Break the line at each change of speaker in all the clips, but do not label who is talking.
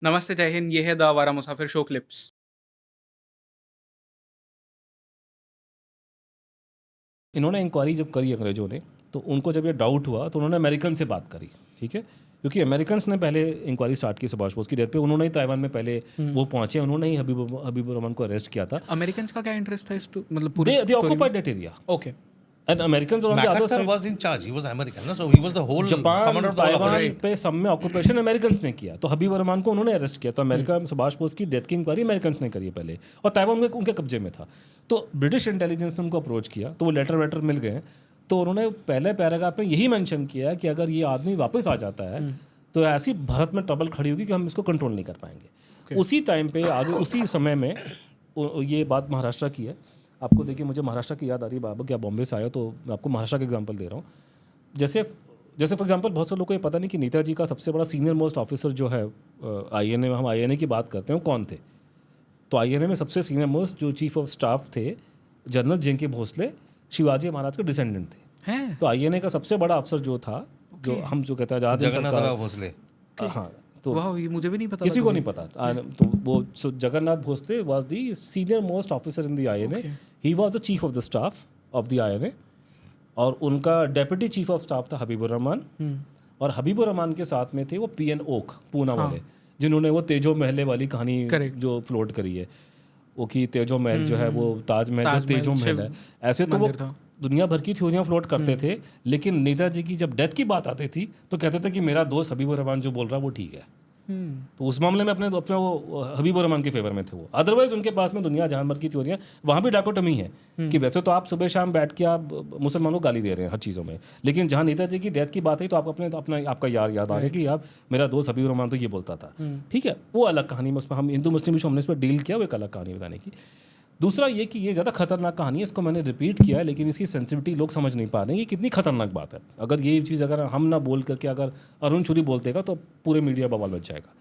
नमस्ते, जय हिंद। ये है द आवारा मुसाफिर शो क्लिप्स।
इन्होंने इंक्वायरी जब करी अंग्रेज़ों ने, तो उनको जब ये डाउट हुआ तो उन्होंने अमेरिकन से बात करी, ठीक है? क्योंकि अमेरिकन्स ने पहले इंक्वायरी स्टार्ट की सुभाष बोस की डेथ पे, उन्होंने ही ताइवान में पहले वो पहुँचे, उन्होंने ही हबीबुर रहमान को अरेस्ट किया था।
अमेरिकन्स का क्या इंटरेस्ट था इस मतलब पूरे
दे
स्टोरी में?
Occupied that area
okay.
And Americans were on the other
MacArthur
side.
was in charge. He was American, no? So he was the whole
Japan
commander of the whole
Taiwan
operation.
पे सब में occupation Americans ने किया, तो हबीब रहमान को उन्होंने arrest किया। तो अमेरिका में सुभाष बोस की डेथ की इंक्वायरी अमेरिकन्स ने करी है पहले, और ताइवान उनके कब्जे में था। तो ब्रिटिश इंटेलिजेंस ने उनको अप्रोच किया, तो वो लेटर वेटर मिल गए। तो उन्होंने पहले पैराग्राफ में यही मेंशन किया कि अगर ये आदमी वापस आ जाता है तो ऐसी भारत में ट्रबल खड़ी होगी कि हम इसको कंट्रोल नहीं कर पाएंगे। उसी टाइम पे आगे उसी समय में ये बात महाराष्ट्र की है। आपको देखिए, मुझे महाराष्ट्र की याद आ रही है बाबा, क्या बॉम्बे से आया, तो मैं आपको महाराष्ट्र का एग्जांपल दे रहा हूँ। जैसे फॉर एग्जांपल बहुत से लोगों को ये पता नहीं कि नेताजी का सबसे बड़ा सीनियर मोस्ट ऑफिसर जो है आईएनए में, हम आईएनए की बात करते हैं, वो कौन थे? तो आईएनए में सबसे सीनियर मोस्ट जो चीफ ऑफ स्टाफ थे, जनरल जेके भोसले, शिवाजी महाराज के डिसेंडेंट थे।
हैं?
तो आईएनए का सबसे बड़ा अफसर जो था, जो हम जो कहते हैं आजाद हिंद
जगन्नाथ
सरकार,
राव भोसले.
हाँ, तो
वाह, ये मुझे भी नहीं पता
किसी
था
को
कभी।
नहीं पता। तो वो Jagannath Bhosle was the senior most officer in the INA. He was the chief of the staff of the INA, और उनका डेप्यूटी चीफ ऑफ स्टाफ था हबीबुर रहमान। और हबीबुर रहमान के साथ में थे वो पीएन ओक, पूना वाले, जिन्होंने वो तेजो महल वाली कहानी जो फ्लोट करी है, वो कि तेजो महल जो है वो ताजमहल जो तेजो महल है। ऐसे तो वो दुनिया भर की थ्योरियां फ्लोट करते थे, लेकिन नेताजी की जब डेथ की बात आती थी तो कहते थे कि मेरा दोस्त हबीबुर रहमान जो बोल रहा है वो ठीक है। तो उस मामले में अपने वो हबीबुर रहमान के फेवर में थे वो। अदरवाइज उनके पास में दुनिया जहान भर की थ्योरियां, वहाँ भी डाकोटमी है कि वैसे तो आप सुबह शाम बैठ के आप मुसलमानों को गाली दे रहे हैं हर चीज़ों में, लेकिन जहाँ नेताजी की डेथ की बात आई तो आप अपना आपका याद आ रहा है कि आप मेरा दोस्त हबीबुर रहमान तो ये बोलता था। ठीक है, वो अलग कहानी में, उसमें हम हिंदू मुस्लिम इशू हमने इस पर डील किया, वो एक अलग कहानी बताने की। दूसरा ये कि ये ज़्यादा खतरनाक कहानी है, इसको मैंने रिपीट किया है, लेकिन इसकी सेंसिटिविटी लोग समझ नहीं पा रहे हैं कि कितनी खतरनाक बात है। अगर ये चीज़ अगर हम ना बोल करके अगर अरुण शूरी बोलतेगा तो पूरे मीडिया बवाल बच जाएगा।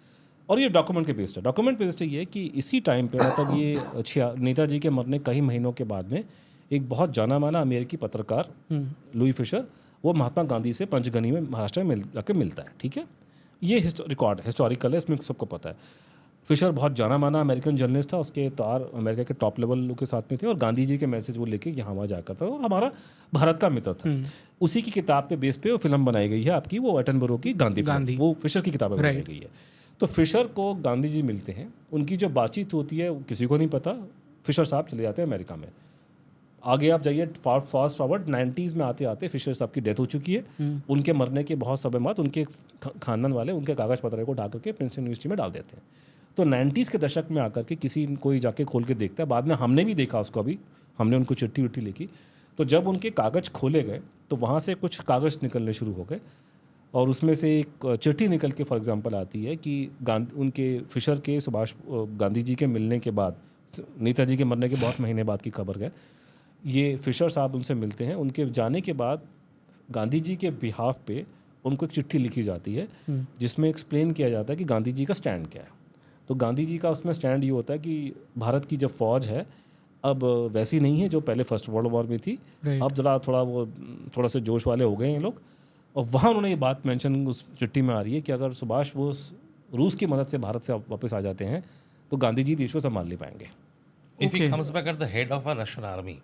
और ये डॉक्यूमेंट के बेस्ड है। डॉक्यूमेंट बेस्ड ये है कि इसी टाइम पे, मतलब ये नेताजी के मरने कई महीनों के बाद में, एक बहुत जाना माना अमेरिकी पत्रकार लुई फिशर, वो महात्मा गांधी से पंचगनी में महाराष्ट्र में जाके मिलता है। ठीक है, ये रिकॉर्ड हिस्टोरिकल है, इसमें सबको पता है। फिशर बहुत जाना माना अमेरिकन जर्नलिस्ट था, उसके तार अमेरिका के टॉप लेवल लोग के साथ में थे, और गांधी जी के मैसेज वो लेके यहाँ वहाँ जाकर था, और हमारा भारत का मित्र था। उसी की किताब पे बेस पे वो फिल्म बनाई गई है आपकी, वो एटनबरो की गांधी, वो फिशर की किताब में बनाई गई है। तो फिशर को गांधी जी मिलते हैं, उनकी जो बातचीत होती है वो किसी को नहीं पता। फिशर साहब चले जाते हैं अमेरिका में। आगे आप जाइए फास्ट फॉरवर्ड 90s में आते आते फिशर साहब की डेथ हो चुकी है। उनके मरने के बहुत समय बाद उनके खानदान वाले उनके कागज़ पत्र को उठा करके प्रिंसटन यूनिवर्सिटी में डाल देते हैं। तो 90s के दशक में आकर के कोई जाके खोल के देखता है, बाद में हमने भी देखा उसको, अभी हमने उनको चिट्ठी विट्ठी लिखी, तो जब उनके कागज़ खोले गए तो वहाँ से कुछ कागज़ निकलने शुरू हो गए, और उसमें से एक चिट्ठी निकल के फॉर एग्जांपल आती है कि उनके फिशर के गांधी जी के मिलने के बाद, नेताजी के मरने के बहुत महीने बाद की खबर है, ये फिशर साहब उनसे मिलते हैं। उनके जाने के बाद गांधी जी के बिहाफ पे उनको एक चिट्ठी लिखी जाती है, जिसमें एक्सप्लेन किया जाता है कि गांधी जी का स्टैंड क्या है। तो गांधी जी का उसमें स्टैंड ये होता है कि भारत की जब फौज है अब वैसी नहीं है जो पहले फर्स्ट वर्ल्ड वॉर में थी। अब ज़रा थोड़ा से जोश वाले हो गए हैं लोग, और वहाँ उन्होंने ये बात मेंशन उस चिट्ठी में आ रही है कि अगर सुभाष बोस रूस की मदद से भारत से वापस आ जाते हैं तो गांधी जी देश को संभाल नहीं पाएंगे।
If he comes back at the head of a Russian army.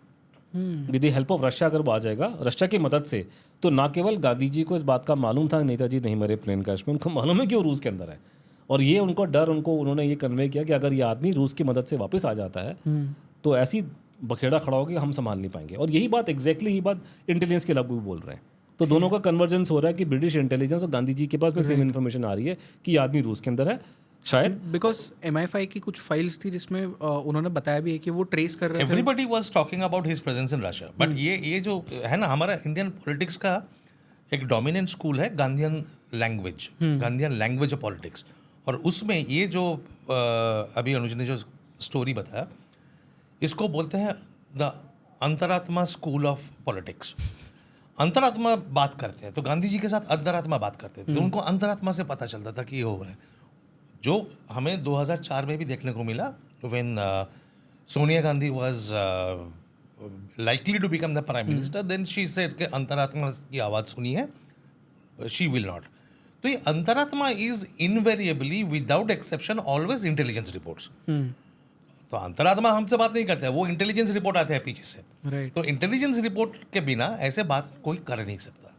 With the help of Russia अगर वो आ जाएगा, रशिया की मदद से, तो ना केवल गांधी जी को इस बात का मालूम था नेताजी नहीं मरे प्लेन क्रैश में, उनको मालूम है कि वो रूस के अंदर है, और ये उनको डर, उन्होंने ये कन्वे किया कि अगर ये आदमी रूस की मदद से वापस आ जाता है तो ऐसी बखेड़ा खड़ा होगी हम संभाल नहीं पाएंगे। और यही बात यही बात इंटेलिजेंस के लोग भी बोल रहे हैं। तो दोनों का कन्वर्जेंस हो रहा है कि ब्रिटिश इंटेलिजेंस और गांधी जी के पास में सेम इन्फॉर्मेशन आ रही है कि ये आदमी रूस के अंदर है शायद।
बिकॉज MI5 की कुछ फाइल्स थी जिसमें उन्होंने बताया भी है कि वो ट्रेस कर रहे थे।
Everybody was talking about his presence in Russia. But ये जो है ना, हमारा इंडियन पॉलिटिक्स का एक डोमिनेंट स्कूल है गांधीयन लैंग्वेज ऑफ पॉलिटिक्स, और उसमें ये जो अभी अनुज ने जो स्टोरी बताया, इसको बोलते हैं द अंतरात्मा स्कूल ऑफ पॉलिटिक्स। अंतरात्मा बात करते हैं, तो गांधी जी के साथ अंतरात्मा बात करते थे, तो उनको अंतरात्मा से पता चलता था कि ये हो रहा है, जो हमें 2004 में भी देखने को मिला when Sonia Gandhi was likely to become the prime minister, then she said कि अंतरात्मा की आवाज़ सुनी है, she will not. तो ये अंतरात्मा is invariably without exception always intelligence reports. तो अंतरात्मा हमसे बात नहीं करता है, वो इंटेलिजेंस रिपोर्ट आते हैं पीछे से।
राइट।
तो इंटेलिजेंस रिपोर्ट के बिना ऐसे बात कोई कर नहीं सकता।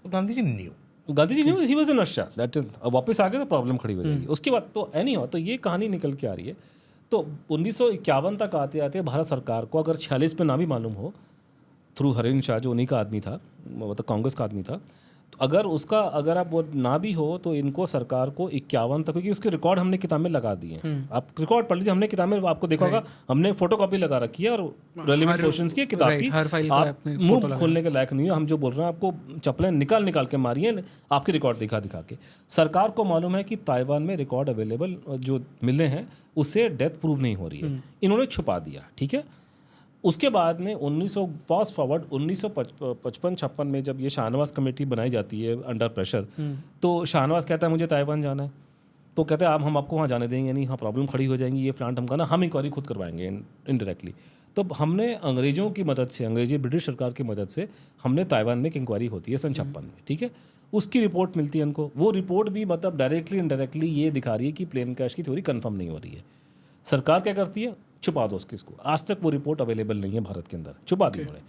तो गांधी जी न्यू,
गांधी जी ने he was in Russia, that is, अब वापस आ गए तो प्रॉब्लम खड़ी हो जाएगी। उसके बाद तो एनी हो, तो ये कहानी निकल के आ रही है। तो 1951 तक आते आते भारत सरकार को अगर 46 में ना भी मालूम हो, थ्रू हरिन शाह जो उन्हीं का आदमी था, मतलब कांग्रेस का आदमी था, तो अगर आप वो ना भी हो तो इनको सरकार को 51 तक, क्योंकि उसके रिकॉर्ड हमने किताब में लगा दिए हैं। आप रिकॉर्ड पढ़ लीजिए, हमने किताब में आपको देखा होगा, हमने फोटो कॉपी लगा रखी है और रेलिवेंट क्वेश्चंस की किताब की।
हर फाइल का
आप
अपने
मुंह खोलने के लायक नहीं है, हम जो बोल रहे हैं आपको चप्पलें निकाल के मारी हैं आपके रिकॉर्ड दिखा के। सरकार को मालूम है कि ताइवान में रिकॉर्ड अवेलेबल जो मिले हैं उससे डेथ प्रूव नहीं हो रही है, इन्होंने छुपा दिया, ठीक है। उसके बाद में 1955-56 में जब ये शाहनवाज कमेटी बनाई जाती है अंडर प्रेशर, तो शाहनवाज कहता है मुझे ताइवान जाना है, तो कहते हैं हम आपको वहाँ जाने देंगे नहीं, हाँ प्रॉब्लम खड़ी हो जाएंगी, ये प्लांट हमका ना, हम इंक्वायरी खुद करवाएंगे इनडायरेक्टली। तो हमने अंग्रेजों की मदद से, ब्रिटिश सरकार की मदद से हमने ताइवान में एक इंक्वायरी होती है सन 56 में, ठीक है। उसकी रिपोर्ट मिलती है उनको, वो रिपोर्ट भी मतलब डायरेक्टली इनडायरेक्टली ये दिखा रही है कि प्लेन क्रैश की थ्योरी कंफर्म नहीं हो रही है। सरकार क्या करती है, छुपा दो उसकी, इसको आज तक वो रिपोर्ट अवेलेबल नहीं है भारत के अंदर, छुपा दी उन्होंने।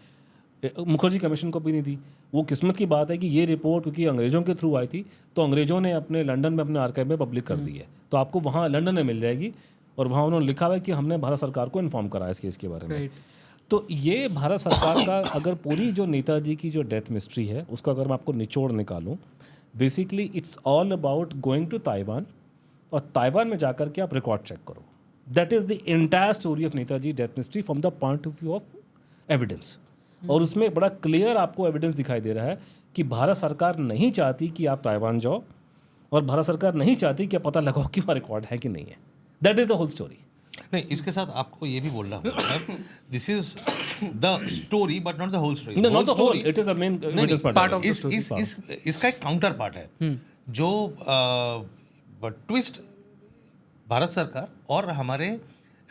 मुखर्जी कमीशन को भी नहीं दी। वो किस्मत की बात है कि ये रिपोर्ट क्योंकि अंग्रेज़ों के थ्रू आई थी, तो अंग्रेज़ों ने अपने लंदन में अपने आर्काइव में पब्लिक कर दी है, तो आपको वहाँ लंदन में मिल जाएगी, और वहाँ उन्होंने लिखा हुआ है कि हमने भारत सरकार को इन्फॉर्म करा इस केस के बारे में। तो ये भारत सरकार का, अगर पूरी जो नेताजी की जो डेथ मिस्ट्री है उसका अगर मैं आपको निचोड़ निकालूँ, basically it's all about going to Taiwan, और ताइवान में जाकर के आप रिकॉर्ड चेक करो। That is the entire story of Netaji death mystery from the point of view of evidence. और उसमें बड़ा क्लियर आपको एविडेंस दिखाई दे रहा है कि भारत सरकार नहीं चाहती कि आप ताइवान जाओ, और भारत सरकार नहीं चाहती कि आप पता लगाओ कि वहाँ रिकॉर्ड है कि नहीं है। That is the whole story.
नहीं, इसके साथ आपको ये भी बोलना होगा, this is the story but not the whole story.
No, not the whole. It is a main evidence part of the story.
इसका एक काउंटर पार्ट है जो ट्विस्ट भारत सरकार और हमारे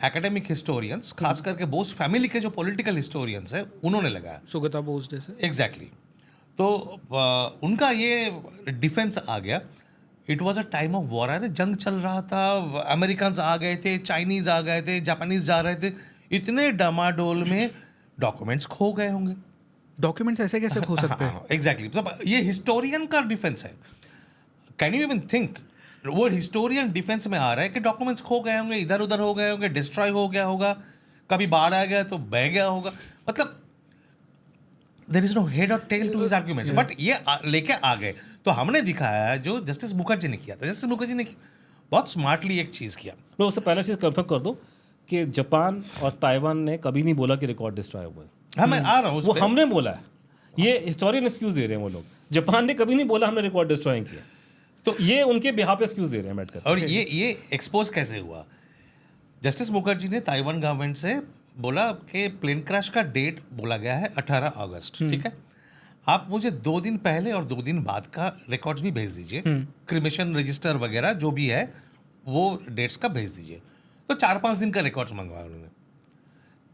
एकेडमिक हिस्टोरियंस, खास करके बोस फैमिली के जो पॉलिटिकल हिस्टोरियंस है, उन्होंने लगाया।
सुगता बोस जैसे।
एग्जैक्टली। तो उनका ये डिफेंस आ गया, it was a time of war. अरे जंग चल रहा था, अमेरिकन आ गए थे, चाइनीज आ गए थे, जापानीज जा रहे थे, इतने डमाडोल में डॉक्यूमेंट्स खो गए होंगे।
डॉक्यूमेंट्स ऐसे कैसे खो सकते हैं?
एग्जैक्टली, मतलब ये हिस्टोरियन का डिफेंस है। कैन यू इवन थिंक, वो हिस्टोरियन डिफेंस में आ रहा है कि डॉक्यूमेंट्स खो गए होंगे, इधर उधर हो गए होंगे, डिस्ट्रॉय हो गया होगा, कभी बाढ़ आ गया तो बह गया होगा, मतलब देयर इज नो हेड और tail to his arguments. But ये लेके आ गए, तो हमने दिखाया जो जस्टिस मुखर्जी ने किया था। जस्टिस मुखर्जी ने बहुत स्मार्टली एक चीज़ किया।
मैं उससे पहले चीज़ कंफर्म कर दूं कि जापान और ताइवान ने कभी नहीं बोला कि रिकॉर्ड डिस्ट्रॉय हुआ है।
हाँ, मैं आ रहा हूँ उस
वो
पे।
हमने बोला है, ये हिस्टोरियन एक्सक्यूज दे रहे हैं वो लोग। जापान ने कभी नहीं बोला हमने रिकॉर्ड डिस्ट्रॉय किया, तो ये उनके बिहाफ पे एक्सक्यूज दे रहे हैं बैठकर।
और ये एक्सपोज कैसे हुआ? जस्टिस मुखर्जी ने ताइवान गवर्नमेंट से बोला कि प्लेन क्रैश का डेट बोला गया है 18 अगस्त, ठीक है, आप मुझे 2 दिन पहले और 2 दिन बाद का रिकॉर्ड्स भी भेज दीजिए, क्रिमेशन रजिस्टर वगैरह जो भी है वो डेट्स का भेज दीजिए। तो 4-5 दिन का रिकॉर्ड्स मंगवाया उन्होंने।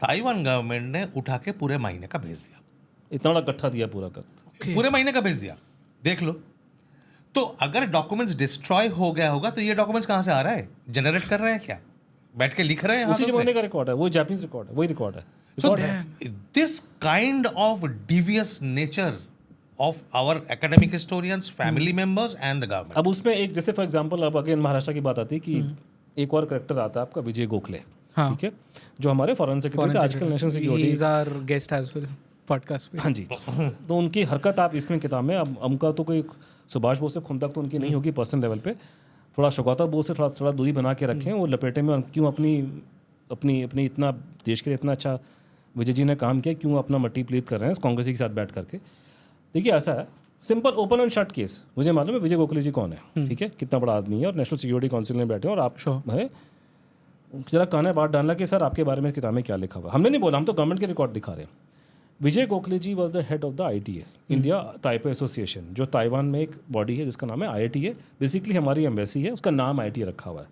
ताइवान गवर्नमेंट ने उठा के पूरे महीने का भेज दिया,
इतना बड़ा इकट्ठा दिया पूरा कर।
पूरे महीने का भेज दिया, देख लो। तो अगर डॉक्यूमेंट्स डिस्ट्रॉय हो गया होगा तो ये डॉक्यूमेंट्स कहाँ से आ रहा है? जनरेट कर रहे हैं क्या? बैठ के लिख रहे हैं
उसी
हाथों से?
जमाने का रिकॉर्ड है, वही जापानीज रिकॉर्ड है, वही रिकॉर्ड है।
So this kind of devious nature of our academic historians, family members and the government.
अब उसमें एक, जैसे फॉर एग्जांपल, अब अगेन महाराष्ट्र की बात आती है कि एक और करेक्टर आता है आपका विजय गोखले,
हाँ।
ठीक है, जो हमारे फॉरेन सेक्रेटरी थे, आजकल national security.
He is our guest as well podcast पे।
हाँ जी। तो उनकी हरकत आप इसमें किताब में, अब उनका तो कोई सुभाष बोस से खून तक तो उनकी नहीं होगी पर्सनल लेवल पे, थोड़ा शौकता बोस से थोड़ा दूरी बना के रखें। वो लपेटे में क्यों अपनी इतना देश के लिए इतना अच्छा विजय जी ने काम किया, क्यों अपना मट्टी प्लीत कर रहे हैं कांग्रेस के साथ बैठ करके? देखिए ऐसा है, simple open and shut case. मुझे मालूम है विजय गोखले जी कौन है, ठीक है, कितना बड़ा आदमी है, और नेशनल सिक्योरिटी काउंसिल में बैठे, और आप है जरा काने बात डालना कि सर आपके बारे में किताब में क्या लिखा हुआ। हमने नहीं बोला, हम तो गवर्नमेंट के रिकॉर्ड दिखा रहे हैं। Vijay Gokhale ji was the head of the ITA, India Taipei association, जो ताइवान में एक बॉडी है जिसका नाम है IATA। बेसिकली हमारी एम्बेसी है, उसका नाम IATA रखा हुआ है।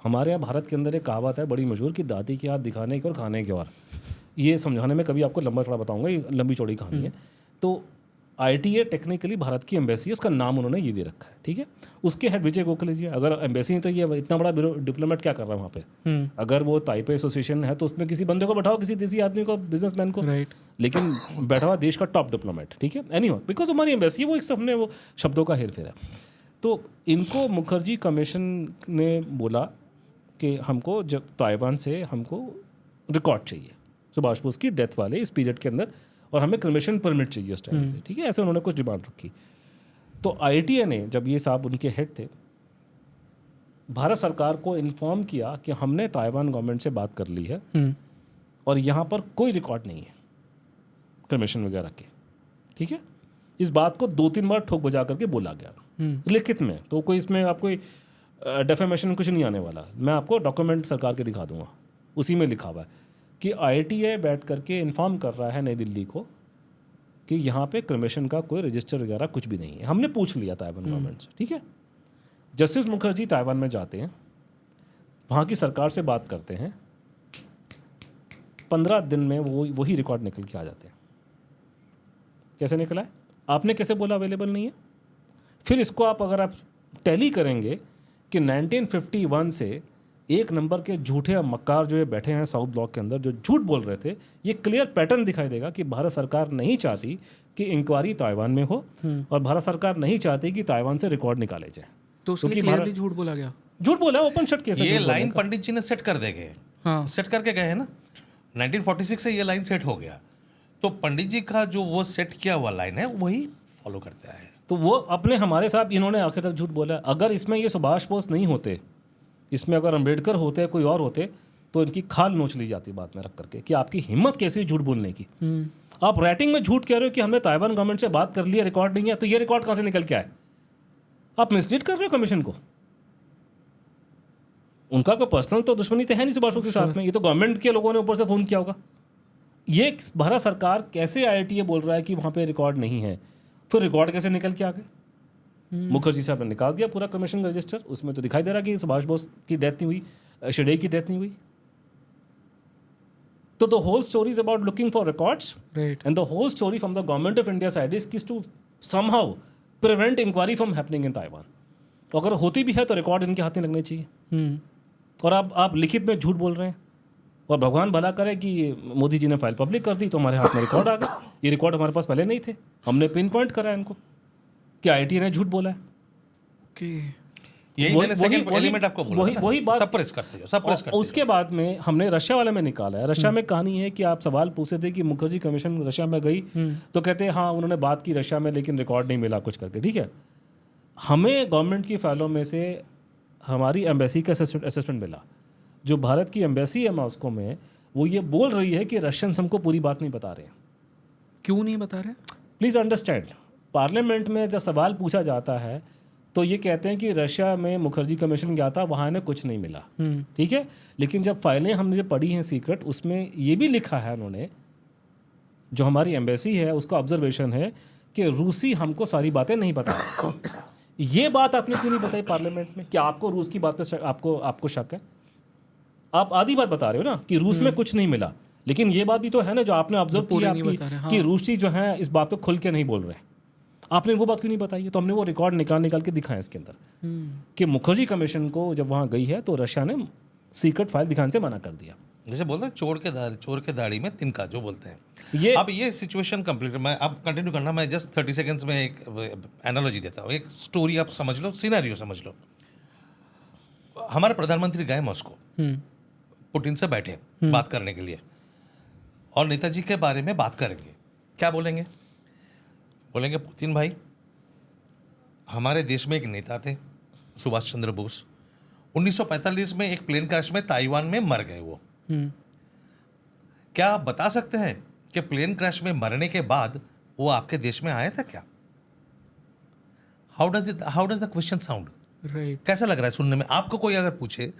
हमारे यहाँ भारत के अंदर एक कहावत है बड़ी मशहूर कि दादी के हाथ दिखाने के और खाने के और। ये समझाने में कभी आपको लंबा चौड़ा बताऊंगा, ये लंबी चौड़ी कहानी है। तो ITA टेक्निकली भारत की एम्बेसी है, उसका नाम उन्होंने ये दे रखा है, ठीक है। उसके हेड विजय गोखले जी, अगर एम्बेसी है तो ये इतना बड़ा डिप्लोमेट क्या कर रहा है वहाँ पे? अगर वो ताइपे एसोसिएशन है तो उसमें किसी बंदे को बैठाओ, किसी देसी आदमी को, बिजनेसमैन को,
राइट।
लेकिन बैठा हुआ देश का टॉप डिप्लोमेट, ठीक है। एनी बिकॉज हमारी एम्बेसी है, वो एक सबने वो शब्दों का हेर फेर है। तो इनको मुखर्जी कमीशन ने बोला कि हमको जब ताइवान से हमको रिकॉर्ड चाहिए सुभाष बोस की डेथ वाले इस पीरियड के अंदर, और हमें क्रिमेशन परमिट चाहिए उस टाइम से, ठीक है। ऐसे उन्होंने कुछ डिमांड रखी। तो ITA ने, जब ये साहब उनके हेड थे, भारत सरकार को इन्फॉर्म किया कि हमने ताइवान गवर्नमेंट से बात कर ली है और यहाँ पर कोई रिकॉर्ड नहीं है कमीशन वगैरह के, ठीक है। इस बात को 2-3 बार ठोक बजा करके बोला गया लिखित में, तो कोई इसमें आपको डेफेमेशन कुछ नहीं आने वाला। मैं आपको डॉक्यूमेंट सरकार के दिखा दूंगा, उसी में लिखा हुआ है कि ITA बैठ करके इन्फॉर्म कर रहा है नई दिल्ली को कि यहाँ पे कमीशन का कोई रजिस्टर वगैरह कुछ भी नहीं है। हमने पूछ लिया ताइवान गवर्नमेंट से, ठीक है। जस्टिस मुखर्जी ताइवान में जाते हैं, वहाँ की सरकार से बात करते हैं, 15 दिन में वही रिकॉर्ड निकल के आ जाते हैं। कैसे निकला है? आपने कैसे बोला अवेलेबल नहीं है? फिर इसको अगर आप टैली करेंगे कि 1951 से एक नंबर के झूठे मक्कार जो ये बैठे हैं साउथ ब्लॉक के अंदर, जो झूठ बोल रहे थे, ये क्लियर पैटर्न दिखाई देगा कि भारत सरकार नहीं चाहती कि इंक्वायरी ताइवान में हो और भारत सरकार नहीं चाहती कि ताइवान से रिकॉर्ड निकाले जाए।
तो उसमें क्लियरली झूठ बोला गया,
झूठ बोला, ओपन शट केस है।
ये लाइन पंडित जी ने सेट कर दे गए,
हाँ।
सेट करके गए हैं ना, 1946 से ये लाइन सेट हो गया। तो पंडित जी का जो वो सेट किया हुआ लाइन है वही फॉलो करते आए।
तो वो अपने हमारे साथ इन्होंने आखिर तक झूठ बोला। अगर इसमें ये सुभाष बोस नहीं होते, इसमें अगर अंबेडकर होते, कोई और होते, तो इनकी खाल नोच ली जाती बात में रख करके कि आपकी हिम्मत कैसी है झूठ बोलने की। आप राइटिंग में झूठ कह रहे हो कि हमने ताइवान गवर्नमेंट से बात कर ली है, रिकॉर्ड नहीं है, तो ये रिकॉर्ड कहाँ से निकल के आए? आप मिसलीड कर रहे हो कमीशन को। उनका कोई पर्सनल तो दुश्मनी तो है नहीं सुभाष बोस के साथ में, ये तो गवर्नमेंट के लोगों ने ऊपर से फोन किया होगा। ये भारत सरकार कैसे ITA बोल रहा है कि वहाँ पे रिकॉर्ड नहीं है, फिर रिकॉर्ड कैसे निकल के आ गए? मुखर्जी साहब ने निकाल दिया पूरा कमीशन का रजिस्टर, उसमें तो दिखाई दे रहा कि सुभाष बोस की डेथ नहीं हुई, शेडे की डेथ नहीं हुई। तो the whole story is about looking for records, and the whole story from the government of India side is to somehow prevent inquiry from happening in Taiwan. अगर होती भी है तो रिकॉर्ड इनके हाथ में लगने चाहिए। और आप लिखित में झूठ बोल रहे हैं, और भगवान भला करे कि मोदी जी ने फाइल पब्लिक कर दी तो हमारे हाथ में रिकॉर्ड आ गए। ये रिकॉर्ड हमारे पास पहले नहीं थे, हमने पिन पॉइंट करा इनको कि ITA ने झूठ बोला है।
यही मैंने सेकंड एलिमेंट आपको बोला,
वही बात
सप्रेस करते हो, सप्रेस करते हो।
उसके बाद में हमने रशिया वाले में निकाला है। रशिया में कहानी है कि आप सवाल पूछे थे कि मुखर्जी कमीशन रशिया में गई, तो कहते हैं हाँ उन्होंने बात की रशिया में, लेकिन रिकॉर्ड नहीं मिला कुछ करके, ठीक है। हमें गवर्नमेंट की फाइलों में से हमारी एम्बेसी का असेसमेंट मिला। जो भारत की एम्बेसी है मॉस्को में, वो ये बोल रही है कि रशियंस हमको पूरी बात नहीं बता रहे हैं।
क्यों नहीं बता रहे?
प्लीज़ अंडरस्टैंड, पार्लियामेंट में जब सवाल पूछा जाता है तो ये कहते हैं कि रशिया में मुखर्जी कमीशन गया था, वहाँ इन्हें कुछ नहीं मिला, ठीक है। लेकिन जब फाइलें हमने जो पढ़ी हैं सीक्रेट, उसमें ये भी लिखा है उन्होंने, जो हमारी एम्बेसी है उसका ऑब्जर्वेशन है कि रूसी हमको सारी बातें नहीं बता। ये बात आपने क्यों नहीं बताई पार्लियामेंट में? क्या आपको रूस की बात पे आपको शक है? आप आधी बात बता रहे हो ना कि रूस में कुछ नहीं मिला, लेकिन ये बात भी तो है ना जो आपने ऑब्जर्व किया कि रूसी जो है इस बात पे खुल के नहीं बोल रहे। आपने वो बात क्यों नहीं बताई है? तो हमने वो रिकॉर्ड निकाल के दिखाए इसके अंदर कि मुखर्जी कमीशन को जब वहाँ गई है तो रशिया ने सीक्रेट फाइल दिखाने से मना कर दिया।
जैसे बोलते हैं चोर के दाढ़ी में तिनका, जो बोलते हैं।
ये
अब ये सिचुएशन कंप्लीट, मैं अब कंटिन्यू करना, मैं जस्ट 30 सेकेंड्स में एक एनालॉजी देता हूँ, एक स्टोरी आप समझ लो, सिनेरियो समझ लो। हमारे प्रधानमंत्री गए मॉस्को, पुतिन से बैठे बात करने के लिए, और नेताजी के बारे में बात करेंगे। क्या बोलेंगे? बोलेंगे पुतिन भाई, हमारे देश में एक नेता थे सुभाष चंद्र बोस, 1945 में एक प्लेन क्रैश में ताइवान में मर गए वो। क्या आप बता सकते हैं कि प्लेन क्रैश में मरने के बाद वो आपके देश में आया था क्या? How does the question sound? कैसा लग रहा है सुनने में? आपको कोई अगर पूछे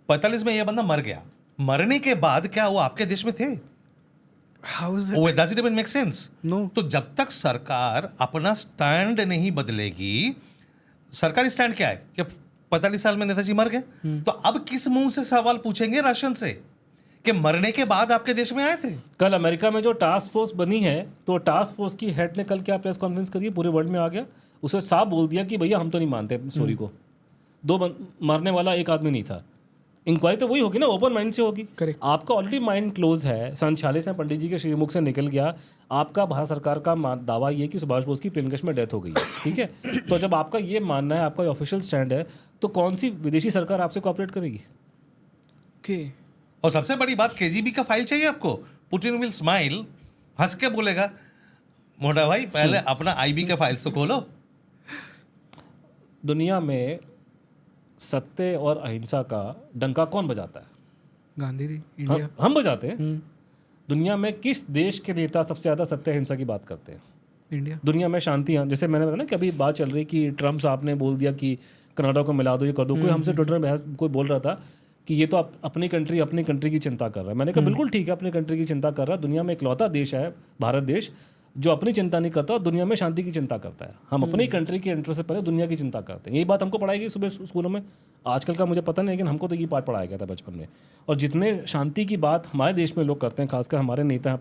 45 में ये बंदा मर गया, मरने के बाद क्या वो आपके देश में थे? Does it even make sense?
No.
तो जब तक सरकार अपना स्टैंड नहीं बदलेगी, सरकारी स्टैंड क्या है कि 45 साल में नेताजी मर गए, तो अब किस मुंह से सवाल पूछेंगे राशन से कि मरने के बाद आपके देश में आए थे?
कल अमेरिका में जो टास्क फोर्स बनी है, तो टास्क फोर्स की हेड ने कल क्या प्रेस कॉन्फ्रेंस करी, पूरे वर्ल्ड में आ गया, उसे साफ बोल दिया कि भैया हम तो नहीं मानते स्टोरी को, मरने वाला एक आदमी नहीं था। इंक्वायरी तो वही होगी ना, ओपन माइंड से होगी।
Correct.
आपका ऑलरेडी माइंड क्लोज है, सन 46 में पंडित जी के श्रीमुख से निकल गया। आपका भारत सरकार का दावा ये है कि सुभाष बोस की प्लेन क्रैश में डेथ हो गई है, ठीक है। तो जब आपका ये मानना है, आपका ऑफिशियल स्टैंड है, तो कौन सी विदेशी सरकार आपसे कोऑपरेट करेगी?
ओके,
और सबसे बड़ी बात, केजीबी का फाइल चाहिए आपको? पुतिन विल स्माइल, हंस के बोलेगा, मोटा भाई पहले अपना आईबी के फाइल्स तो खोलो।
दुनिया में सत्य और अहिंसा का डंका कौन बजाता है?
गांधी जी, इंडिया।
हम बजाते हैं। दुनिया में किस देश के नेता सबसे ज़्यादा सत्य अहिंसा की बात करते हैं?
इंडिया।
दुनिया में शांति, जैसे मैंने बताया ना कि अभी बात चल रही कि ट्रम्प साहब ने बोल दिया कि कनाडा को मिला दो, ये कर दो। कोई हमसे ट्विटर में कोई बोल रहा था कि ये तो अपनी कंट्री की चिंता कर रहा है। मैंने कहा बिल्कुल ठीक है, अपनी कंट्री की चिंता कर रहा है। दुनिया में इकलौता देश है भारत देश जो अपनी चिंता नहीं करता और दुनिया में शांति की चिंता करता है। हम अपनी कंट्री के इंटरेस्ट से पहले दुनिया की चिंता करते हैं। यही बात हमको पढ़ाई गई सुबह स्कूलों में। आजकल का मुझे पता नहीं, लेकिन हमको तो ये पाठ पढ़ाया गया था बचपन में। और जितने शांति की बात हमारे देश में लोग करते हैं, खासकर हमारे नेता,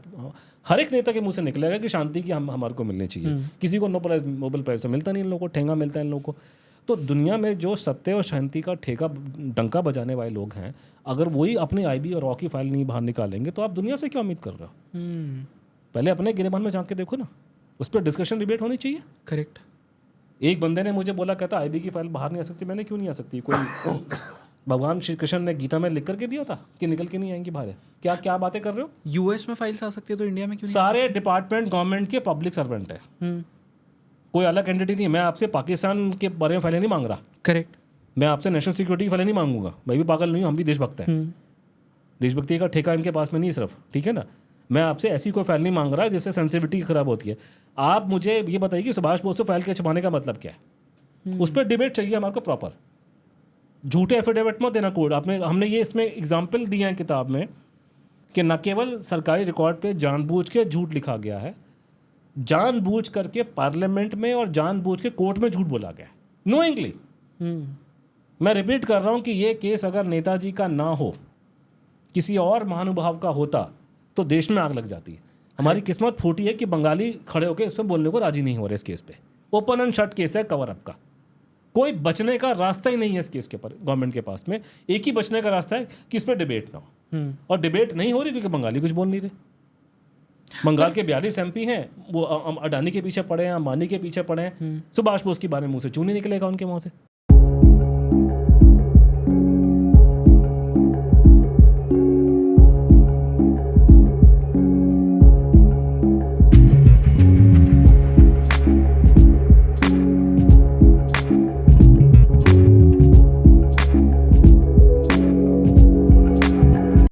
हर एक नेता के मुंह से निकलेगा कि शांति की हमारे को मिलनी चाहिए। किसी को नोबेल प्राइज तो मिलता नहीं, इन लोगों को ठेंगा मिलता है इन लोगों को। तो दुनिया में जो सत्य और शांति का ठेका डंका बजाने वाले लोग हैं, अगर वही अपनी आईबी और रॉ की फाइल नहीं बाहर निकालेंगे तो आप दुनिया से क्या उम्मीद कर रहे हो? पहले अपने गिरेबान में झांक के देखो ना, उस पर डिस्कशन डिबेट होनी चाहिए।
करेक्ट।
एक बंदे ने मुझे बोला, कहता आईबी की फाइल बाहर नहीं आ सकती। मैंने क्यों नहीं आ सकती? कोई भगवान श्री कृष्ण ने गीता में लिख करके दिया था कि निकल के नहीं आएंगी बाहर? क्या क्या बातें कर रहे हो?
यूएस में फाइल्स आ सकती है तो इंडिया में क्यों नहीं?
सारे डिपार्टमेंट गवर्नमेंट के पब्लिक सर्वेंट है, कोई अलग एंटिटी नहीं है। मैं आपसे पाकिस्तान के बारे में फाइलें नहीं मांग रहा।
करेक्ट।
मैं आपसे नेशनल सिक्योरिटी की फाइलें नहीं मांगूंगा। मैं भी पागल नहीं हूँ, हम भी देशभक्त हैं। देशभक्ति का ठेका इनके पास में नहीं सिर्फ, ठीक है ना। मैं आपसे ऐसी कोई फाइल नहीं मांग रहा जिससे सेंसिटिविटी खराब होती है। आप मुझे ये बताइए कि सुभाष बोस तो फाइल के छुपाने का मतलब क्या है? उस पर डिबेट चाहिए हमारे को प्रॉपर। झूठे एफिडेविट मत देना कोर्ट। हमने ये इसमें एग्जाम्पल दिया है किताब में कि न केवल सरकारी रिकॉर्ड पे जानबूझ के झूठ लिखा गया है, जानबूझ करके पार्लियामेंट में और जानबूझ के कोर्ट में झूठ बोला गया है, नोइंगली। मैं रिपीट कर रहा हूँ कि ये केस अगर नेताजी का ना हो, किसी और महानुभाव का होता तो देश में आग लग जाती है। हमारी किस्मत फूटी है कि बंगाली खड़े होकर इसमें बोलने को राजी नहीं हो रहे। इस केस पे ओपन एंड शट केस है, कवर अप का। कोई बचने का रास्ता ही नहीं है इस केस के पर गवर्नमेंट के पास में। एक ही बचने का रास्ता है कि इस पर डिबेट ना हो, और डिबेट नहीं हो रही क्योंकि बंगाली कुछ बोल नहीं रहे। बंगाल के 42 MP हैं, वो अडानी के पीछे पड़े हैं, अंबानी के पीछे पड़े हैं। सुभाष बोस के बारे में मुंह से चूनी निकलेगा उनके मुंह से।